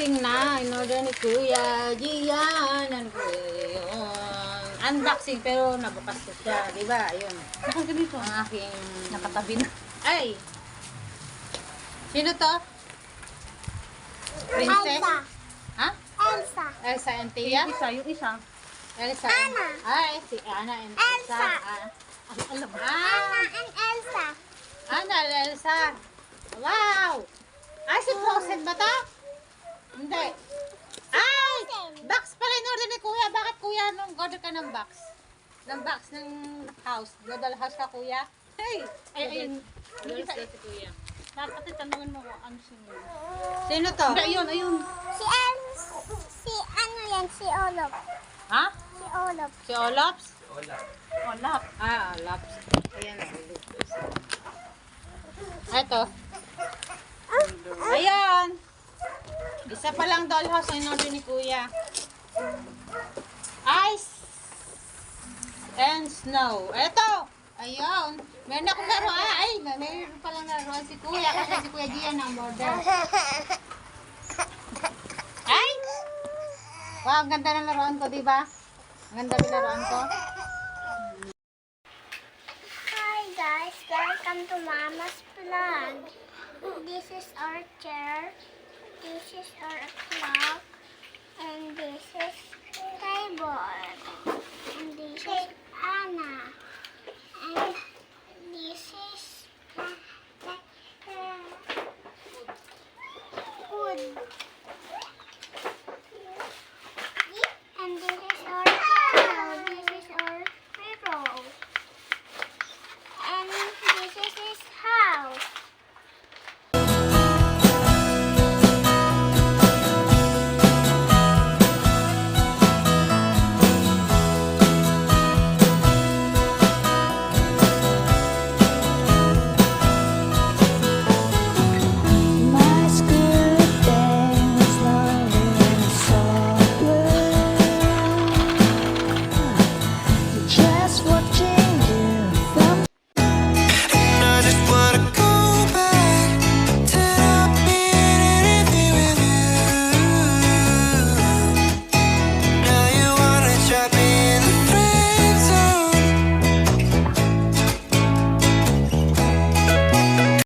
Unboxing na. In-order ni Kuya Gian. Unboxing pero nabukas ko siya. Diba? Ayun. Nakaganito. Ang aking... Nakatabi na. Ay! Sino to? Princess? Elsa. Ha? Elsa. Elsa and Tia? Yung isa. Elsa. Anna. Ay, si Anna and Elsa. Elsa. Alam mo. Anna and Elsa. Anna and Elsa. Wow! Ay, si Frozen ba to? Hindi. Ay! Box pala in-order ni Kuya. Bakit Kuya nung order ka ng box? Ng box ng house. Global house ka Kuya? Hey! Ay, ayun. Yung isa si Kuya. Dapat tanungin mo kung ano sino. Sino to? Hindi, ayun. Si si ano yan, si Olop. Ha? Si Olop. Si Olops? Olap. Ah, Olops. Ayan na ulit. Ito. Ayan. Isa pa lang dollhouse ang in-order ni Kuya. Ice and snow. Ito. Ayun. Meron akong laruan. Ay, meron palang laruan si Kuya. Kasi si Kuya Gian ang order. Ay! Wow, ang ganda ng laruan ko, diba? Ang ganda ng laruan ko. Hi guys, welcome to Mama's Vlog. This is our chair. This is our clock. And this is table. And this is Anna.